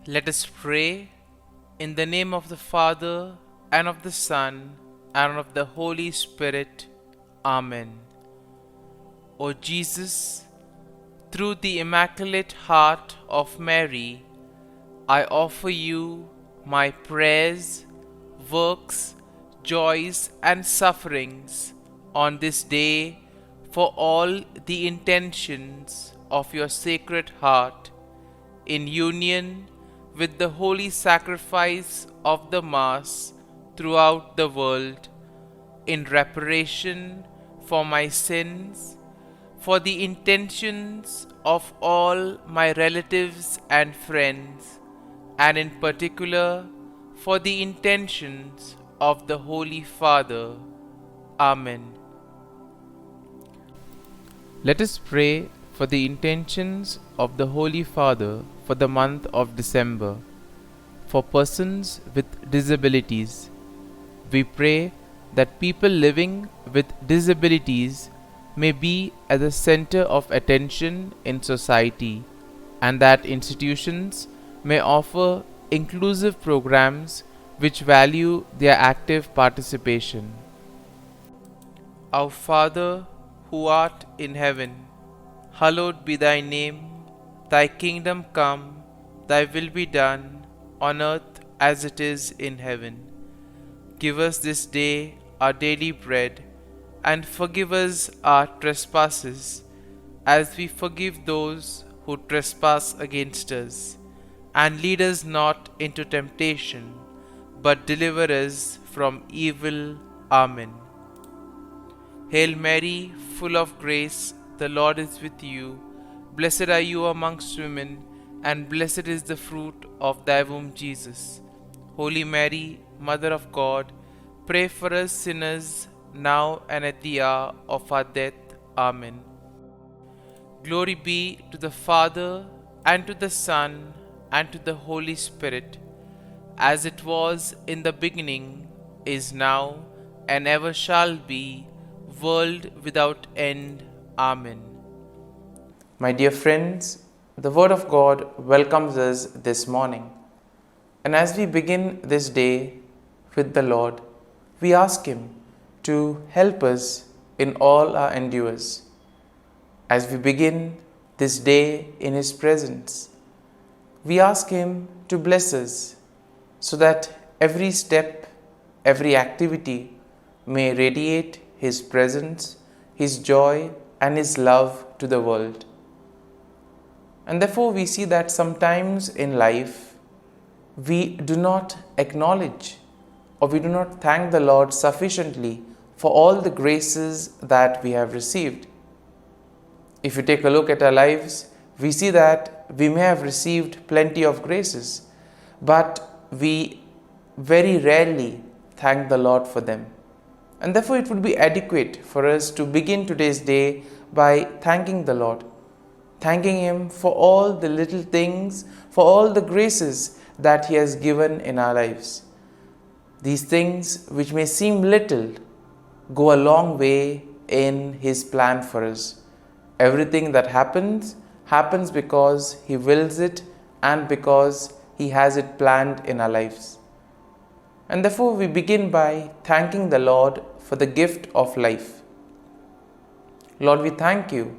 Let us pray in the name of the Father, and of the Son, and of the Holy Spirit. Amen. O Jesus, through the Immaculate Heart of Mary, I offer you my prayers, works, joys, and sufferings on this day for all the intentions of your Sacred Heart, in union with the holy sacrifice of the Mass throughout the world, in reparation for my sins, for the intentions of all my relatives and friends, and in particular for the intentions of the Holy Father. Amen. Let us pray for the intentions of the Holy Father for the month of December. For persons with disabilities, we pray that people living with disabilities may be at the center of attention in society, and that institutions may offer inclusive programs which value their active participation. Our Father, who art in heaven, hallowed be thy name. Thy kingdom come, thy will be done, on earth as it is in heaven. Give us this day our daily bread, and forgive us our trespasses, as we forgive those who trespass against us. And lead us not into temptation, but deliver us from evil. Amen. Hail Mary, full of grace, the Lord is with you. Blessed are you amongst women, and blessed is the fruit of thy womb, Jesus. Holy Mary, Mother of God, pray for us sinners, now and at the hour of our death. Amen. Glory be to the Father, and to the Son, and to the Holy Spirit, as it was in the beginning, is now, and ever shall be, world without end. Amen. My dear friends, the Word of God welcomes us this morning. And as we begin this day with the Lord, we ask Him to help us in all our endeavors. As we begin this day in His presence, we ask Him to bless us so that every step, every activity may radiate His presence, His joy, and His love to the world. And therefore we see that sometimes in life we do not acknowledge or we do not thank the Lord sufficiently for all the graces that we have received. If you take a look at our lives, we see that we may have received plenty of graces, but we very rarely thank the Lord for them. And therefore it would be adequate for us to begin today's day by thanking the Lord, thanking Him for all the little things, for all the graces that He has given in our lives. These things which may seem little go a long way in His plan for us. Everything that happens because He wills it and because He has it planned in our lives. And therefore we begin by thanking the Lord for the gift of life. Lord, we thank you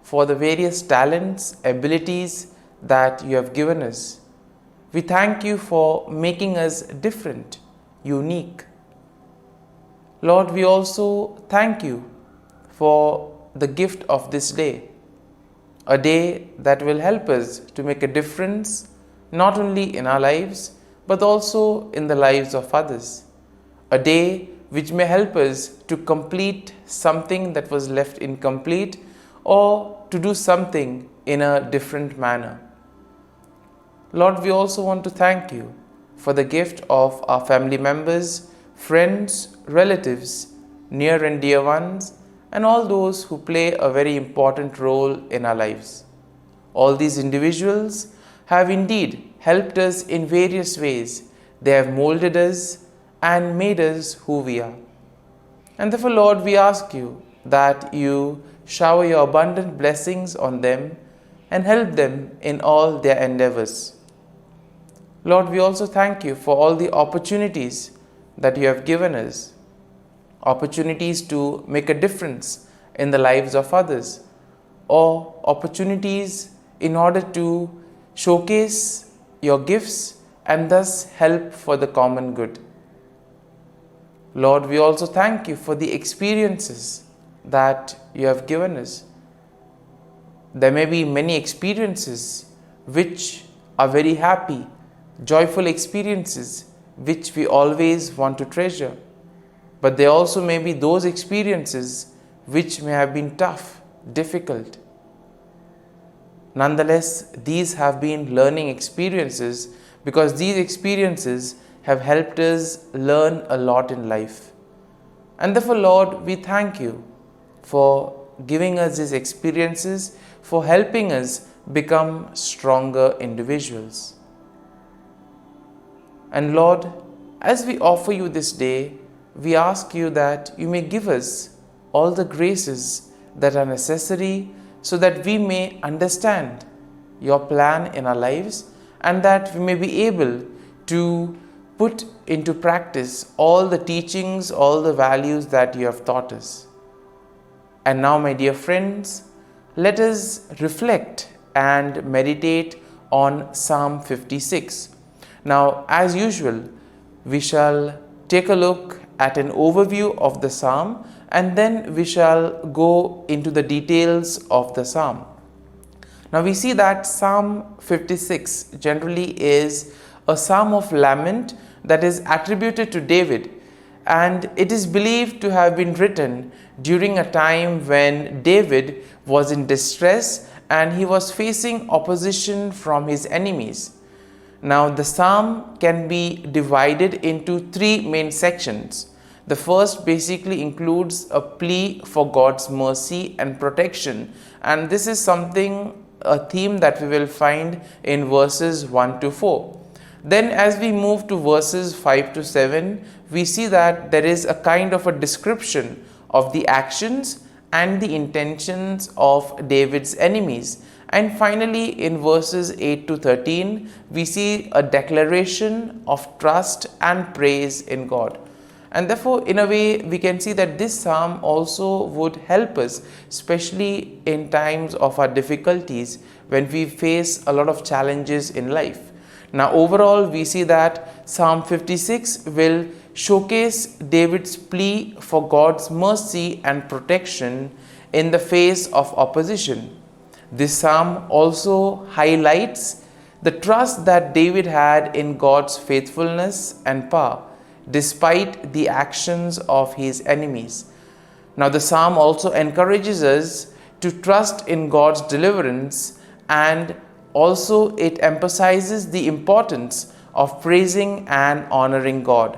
for the various talents, abilities that you have given us. We thank you for making us different, unique. Lord, we also thank you for the gift of this day, a day that will help us to make a difference not only in our lives but also in the lives of others. A day which may help us to complete something that was left incomplete or to do something in a different manner. Lord, we also want to thank you for the gift of our family members, friends, relatives, near and dear ones, and all those who play a very important role in our lives. All these individuals have indeed helped us in various ways. They have molded us and made us who we are. And therefore, Lord, we ask you that you shower your abundant blessings on them and help them in all their endeavors. Lord, we also thank you for all the opportunities that you have given us, opportunities to make a difference in the lives of others, or opportunities in order to showcase your gifts and thus help for the common good. Lord, we also thank you for the experiences that you have given us. There may be many experiences which are very happy, joyful experiences which we always want to treasure. But there also may be those experiences which may have been tough, difficult. Nonetheless, these have been learning experiences because these experiences have helped us learn a lot in life. And therefore, Lord, we thank you for giving us these experiences, for helping us become stronger individuals. And Lord, as we offer you this day, we ask you that you may give us all the graces that are necessary so that we may understand your plan in our lives and that we may be able to put into practice all the teachings, all the values that you have taught us. And now, my dear friends, let us reflect and meditate on Psalm 56. Now, as usual, we shall take a look at an overview of the psalm and then we shall go into the details of the psalm. Now, we see that Psalm 56 generally is a psalm of lament that is attributed to David, and it is believed to have been written during a time when David was in distress and he was facing opposition from his enemies. Now, the psalm can be divided into three main sections. The first basically includes a plea for God's mercy and protection, and this is a theme that we will find in verses 1 to 4. Then as we move to verses 5 to 7, we see that there is a kind of a description of the actions and the intentions of David's enemies. And finally, in verses 8 to 13, we see a declaration of trust and praise in God. And therefore, in a way, we can see that this psalm also would help us, especially in times of our difficulties when we face a lot of challenges in life. Now, overall, we see that Psalm 56 will showcase David's plea for God's mercy and protection in the face of opposition. This psalm also highlights the trust that David had in God's faithfulness and power, despite the actions of his enemies. Now, the psalm also encourages us to trust in God's deliverance, and also it emphasizes the importance of praising and honoring God.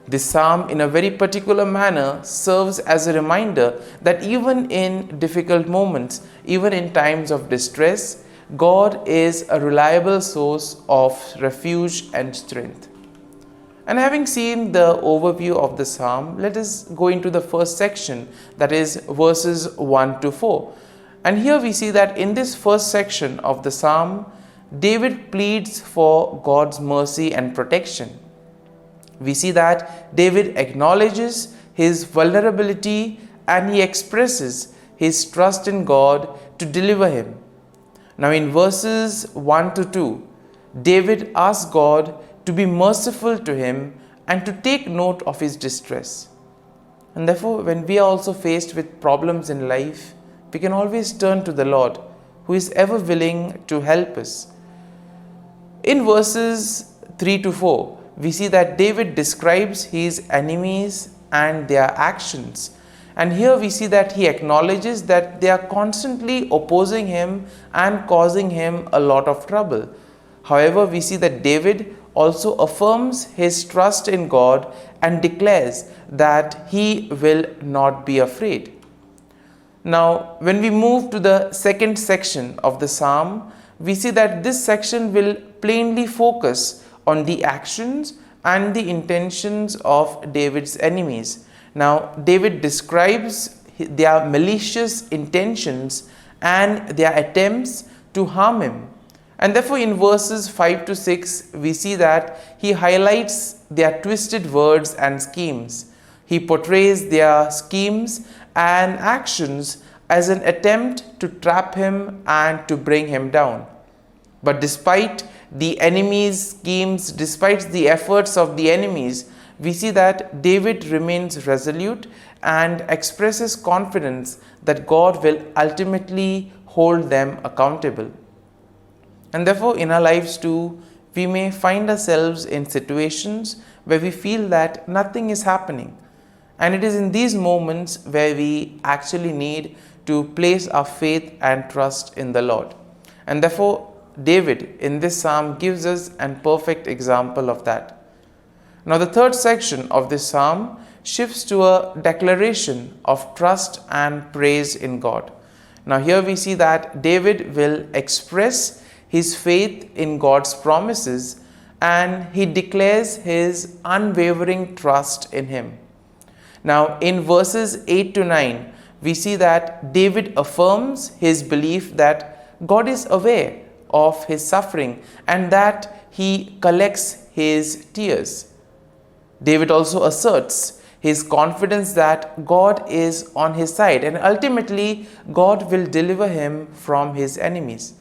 This psalm, in a very particular manner, serves as a reminder that even in difficult moments, even in times of distress, God is a reliable source of refuge and strength. And having seen the overview of the psalm, let us go into the first section, that is verses 1 to 4. And here we see that in this first section of the psalm, David pleads for God's mercy and protection. We see that David acknowledges his vulnerability and he expresses his trust in God to deliver him. Now, in verses 1 to 2, David asks God to be merciful to him and to take note of his distress. And therefore, when we are also faced with problems in life, we can always turn to the Lord, who is ever willing to help us. In verses 3 to 4, we see that David describes his enemies and their actions. And here we see that he acknowledges that they are constantly opposing him and causing him a lot of trouble. However, we see that David also affirms his trust in God and declares that he will not be afraid. Now, when we move to the second section of the psalm, we see that this section will plainly focus on the actions and the intentions of David's enemies. Now, David describes their malicious intentions and their attempts to harm him. And therefore, in verses 5 to 6, we see that he highlights their twisted words and schemes. He portrays their schemes and actions as an attempt to trap him and to bring him down. But despite the enemy's schemes, despite the efforts of the enemies, we see that David remains resolute and expresses confidence that God will ultimately hold them accountable. And therefore, in our lives too, we may find ourselves in situations where we feel that nothing is happening. And it is in these moments where we actually need to place our faith and trust in the Lord. And therefore, David in this psalm gives us a perfect example of that. Now, the third section of this psalm shifts to a declaration of trust and praise in God. Now, here we see that David will express his faith in God's promises and he declares his unwavering trust in him. Now, in verses 8 to 9, we see that David affirms his belief that God is aware of his suffering and that he collects his tears. David also asserts his confidence that God is on his side and ultimately God will deliver him from his enemies.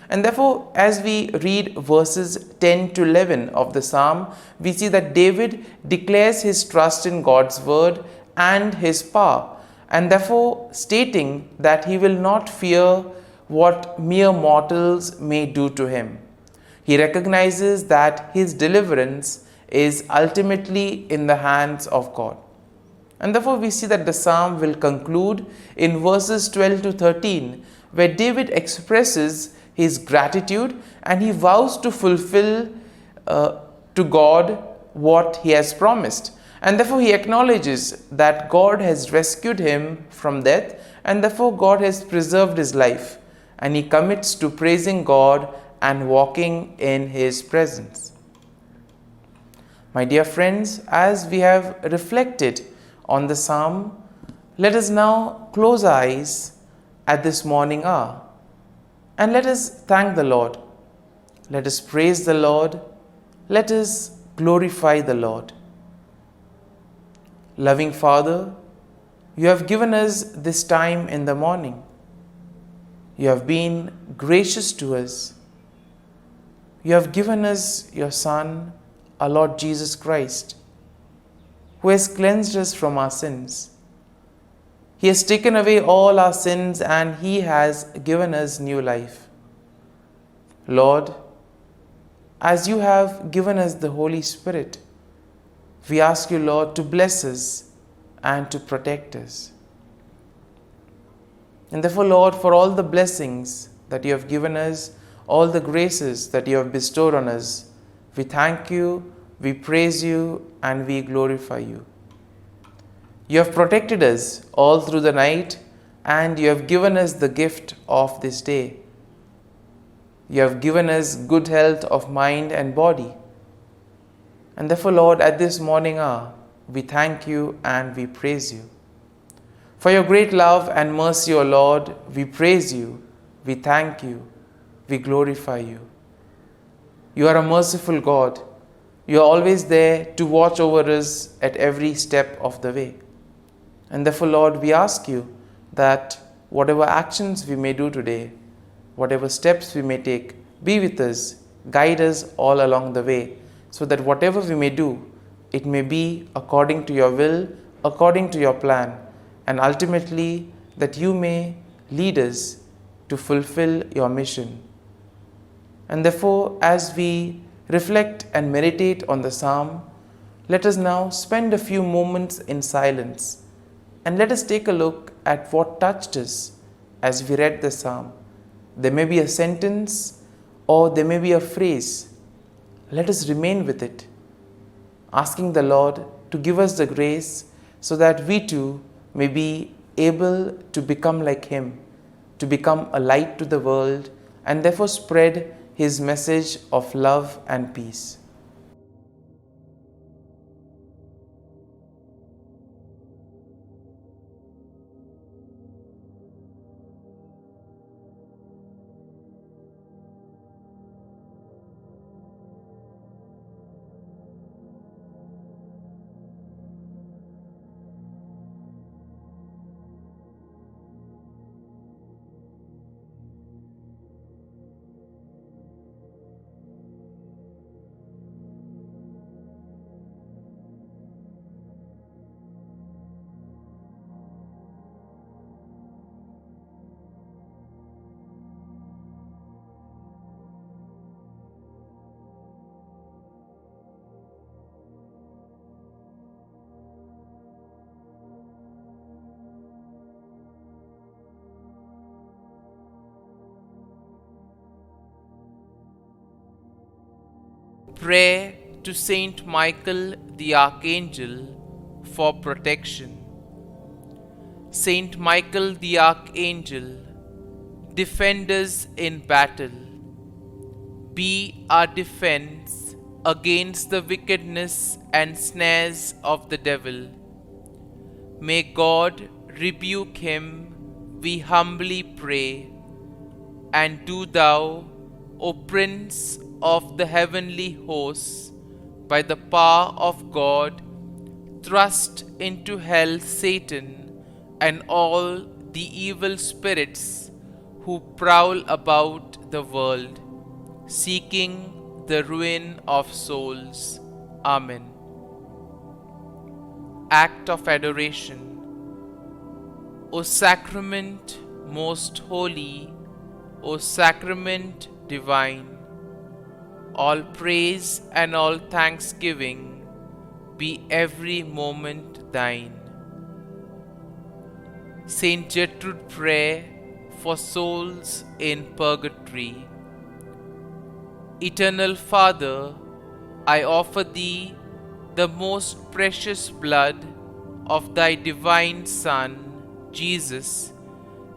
And therefore, as we read verses 10 to 11 of the psalm, we see that David declares his trust in God's word and his power, and therefore stating that he will not fear what mere mortals may do to him. He recognizes that his deliverance is ultimately in the hands of God. And therefore we see that the psalm will conclude in verses 12 to 13, where David expresses his gratitude and he vows to fulfill to God what he has promised. And therefore he acknowledges that God has rescued him from death and therefore God has preserved his life. And he commits to praising God and walking in his presence. My dear friends, as we have reflected on the psalm, let us now close our eyes at this morning hour and let us thank the Lord. Let us praise the Lord. Let us glorify the Lord. Loving Father, you have given us this time in the morning. You have been gracious to us. You have given us your Son, our Lord Jesus Christ, who has cleansed us from our sins. He has taken away all our sins and He has given us new life. Lord, as you have given us the Holy Spirit, we ask you, Lord, to bless us and to protect us. And therefore, Lord, for all the blessings that you have given us, all the graces that you have bestowed on us, we thank you, we praise you, and we glorify you. You have protected us all through the night, and you have given us the gift of this day. You have given us good health of mind and body. And therefore, Lord, at this morning hour, we thank you and we praise you. For your great love and mercy, O Lord, we praise you, we thank you, we glorify you. You are a merciful God. You are always there to watch over us at every step of the way. And therefore, Lord, we ask you that whatever actions we may do today, whatever steps we may take, be with us, guide us all along the way, so that whatever we may do, it may be according to your will, according to your plan, and ultimately that you may lead us to fulfill your mission. And therefore, as we reflect and meditate on the psalm, let us now spend a few moments in silence and let us take a look at what touched us as we read the psalm. There may be a sentence or there may be a phrase. Let us remain with it, asking the Lord to give us the grace so that we too may be able to become like Him, to become a light to the world and therefore spread His message of love and peace. Prayer to Saint Michael the Archangel for protection. Saint Michael the Archangel, defend us in battle. Be our defense against the wickedness and snares of the devil. May God rebuke him, we humbly pray. And do thou, O Prince of the heavenly hosts, by the power of God, thrust into hell Satan and all the evil spirits who prowl about the world, seeking the ruin of souls. Amen. Act of Adoration. O Sacrament most holy, O Sacrament divine, all praise and all thanksgiving be every moment thine. Saint Gertrude Prayer for souls in purgatory. Eternal Father, I offer Thee the most precious blood of Thy divine Son, Jesus,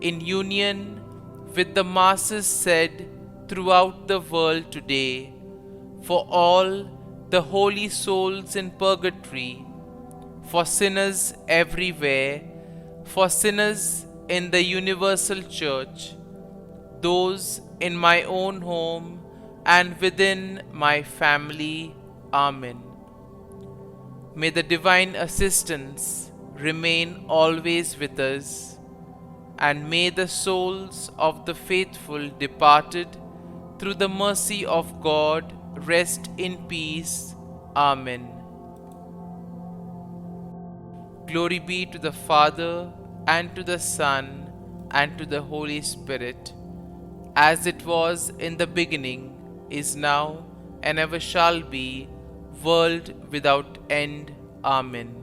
in union with the masses said throughout the world today, for all the holy souls in purgatory, for sinners everywhere, for sinners in the universal church, those in my own home and within my family. Amen. May the divine assistance remain always with us, and may the souls of the faithful departed through the mercy of God rest in peace. Amen. Glory be to the Father, and to the Son, and to the Holy Spirit, as it was in the beginning, is now, and ever shall be, world without end. Amen.